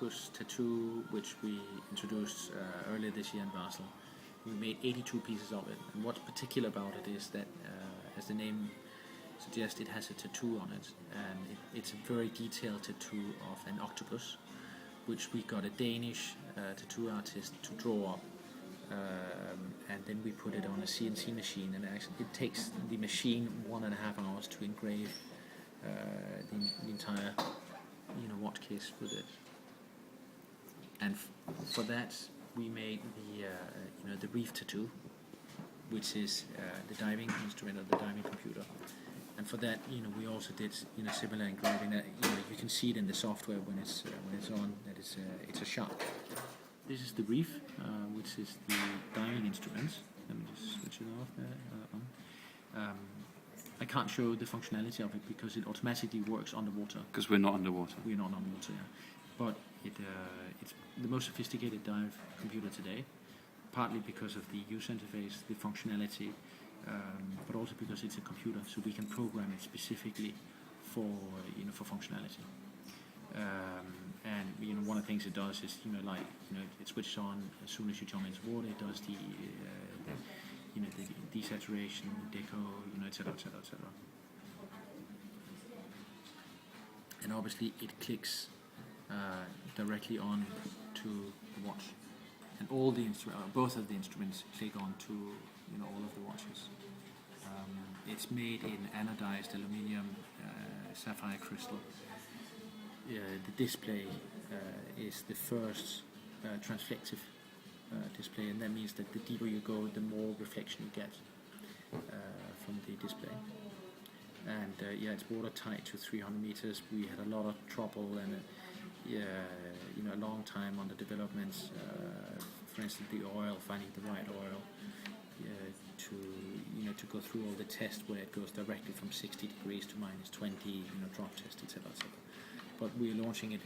Oktopus Tattoo, which we introduced earlier this year in Basel. We made 82 pieces of it, and what's particular about it is that, as the name suggests, it has a tattoo on it, and it's a very detailed tattoo of an octopus, which we got a Danish tattoo artist to draw up, and then we put it on a CNC machine, and actually it takes the machine 1.5 hours to engrave the entire watch case with it. And for that we made the reef tattoo, which is the diving instrument or the diving computer. And for that, we also did similar engraving. That you can see it in the software when it's on. That it's a shark. This is the reef, which is the diving instrument. Let me just switch it off there. I can't show the functionality of it because it automatically works underwater. Because we're not underwater. We're not underwater, yeah. But it's the most sophisticated dive computer today, partly because of the user interface, the functionality, but also because it's a computer, so we can program it specifically for functionality. And one of the things it does is it switches on as soon as you jump into water. It does the desaturation, deco, etc., etc., etc. And obviously it clicks directly on to the watch, and all the both of the instruments click on to all of the watches. It's made in anodized aluminium, sapphire crystal. The display is the first transflective display, and that means that the deeper you go, the more reflection you get from the display. And it's watertight to 300 meters. We had a lot of trouble and a long time on the developments. For instance, the oil, finding the right oil to go through all the tests where it goes directly from 60 degrees to -20, drop test, etc., etc. But we're launching it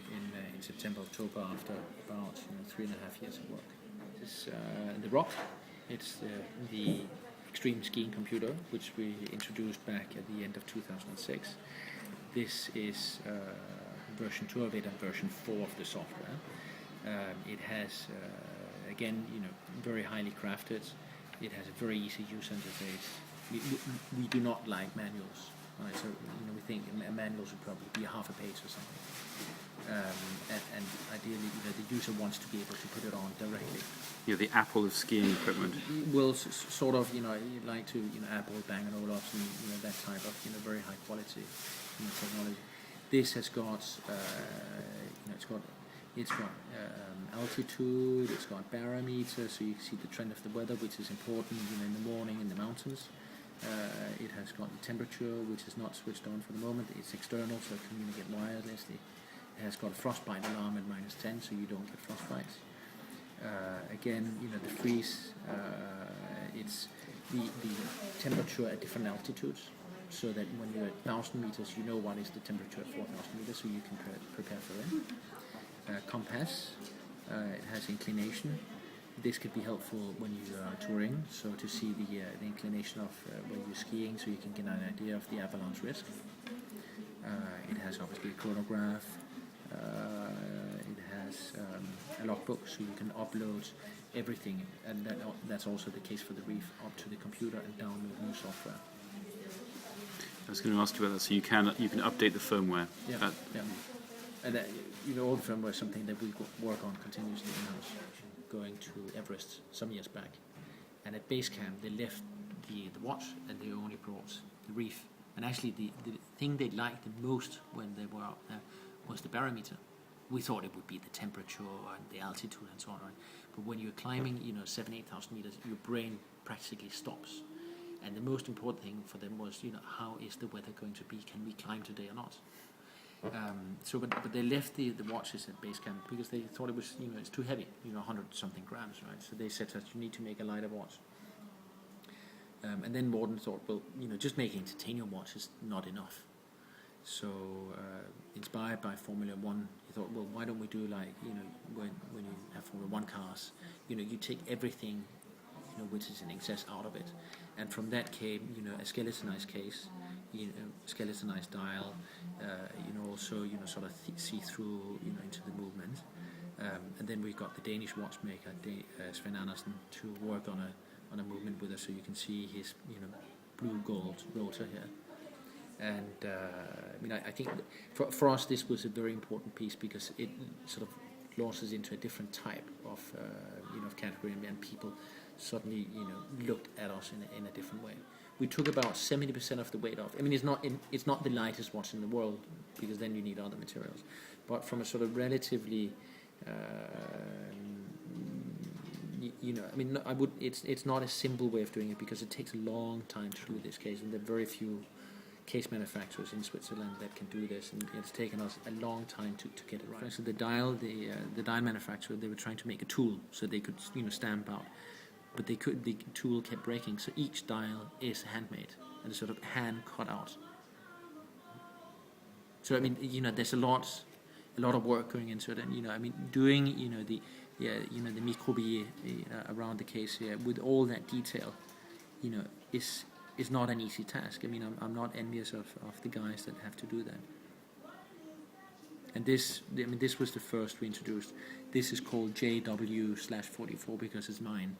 in September, October, after about 3.5 years of work. This is the Rock. It's the extreme skiing computer, which we introduced back at the end of 2006. This is version 2 of it and version 4 of the software. It has, again, very highly crafted. It has a very easy user interface. We do not like manuals. Right, so we think manuals would probably be half a page or something, and ideally the user wants to be able to put it on directly. The Apple of skiing equipment. Well, sort of. You'd like to Apple, Bang & Olufsen, that type of very high quality technology. This has got it's got altitude. It's got barometer, so you can see the trend of the weather, which is important in the morning in the mountains. It has got the temperature, which is not switched on for the moment. It's external, so it communicates wirelessly. It has got a frostbite alarm at -10, so you don't get frostbites. Again, the freeze. It's the temperature at different altitudes, so that when you're at 1,000 meters, you know what is the temperature at 4,000 meters, so you can prepare for it. Compass. It has inclination. This could be helpful when you are touring, so to see the inclination of where you're skiing, so you can get an idea of the avalanche risk. It has obviously a chronograph. It has a logbook, so you can upload everything, and that's also the case for the Reef, up to the computer and download new software. I was going to ask you about that. So you can update the firmware. Yeah. And all the firmware is something that we work on continuously in-house. Going to Everest some years back, and at base camp they left the watch and they only brought the Reef. And actually the thing they liked the most when they were out there was the barometer. We thought it would be the temperature and the altitude and so on, right? But when you're climbing 7,000-8,000 meters, your brain practically stops, and the most important thing for them was how is the weather going to be, can we climb today or not? But they left the watches at base camp because they thought it was it's too heavy, 100 something grams, right? So they said to us, you need to make a lighter watch. And then Morten thought, well, just making a titanium watch is not enough. So inspired by Formula 1, he thought, well, why don't we do like when you have Formula 1 cars, you take everything which is in excess out of it, and from that came, a skeletonized case, skeletonized dial, also, sort of see through, into the movement. And then we got the Danish watchmaker, Sven Andersen, to work on a movement with us, so you can see his, blue gold rotor here. And I think for us this was a very important piece, because it sort of launches into a different type of of category, and people suddenly looked at us in a different way. We took about 70% of the weight off. I mean, it's not the lightest watch in the world, because then you need other materials, but from a sort of relatively it's not a simple way of doing it, because it takes a long time to do this case, and there are very few case manufacturers in Switzerland that can do this, and it's taken us a long time to get it right. So the dial manufacturer, they were trying to make a tool so they could stamp out, but the tool kept breaking. So each dial is handmade and it's sort of hand cut out. So there's a lot of work going into it, and doing the microbillet around the case here with all that detail, is not an easy task. I'm not envious of the guys that have to do that. And this was the first we introduced. This is called JW/44 because it's mine.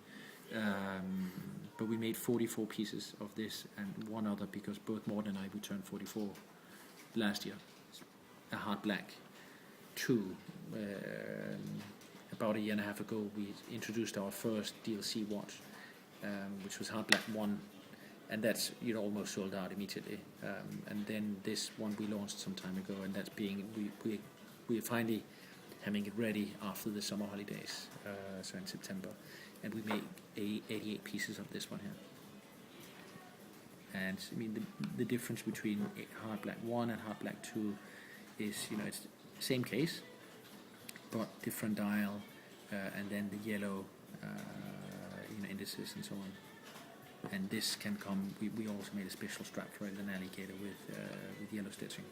But we made 44 pieces of this, and one other because both Morten and I, we turned 44 last year. A hard black 2. About a year and a half ago, we introduced our first DLC watch, which was hard black 1. And that's almost sold out immediately. And then this one we launched some time ago, and that's we're finally having it ready after the summer holidays, so in September. And we made 88 pieces of this one here. And the difference between hard black 1 and hard black 2 is it's the same case, but different dial, and then the yellow indices and so on. And this can come. We also made a special strap for it, an alligator with yellow stitching.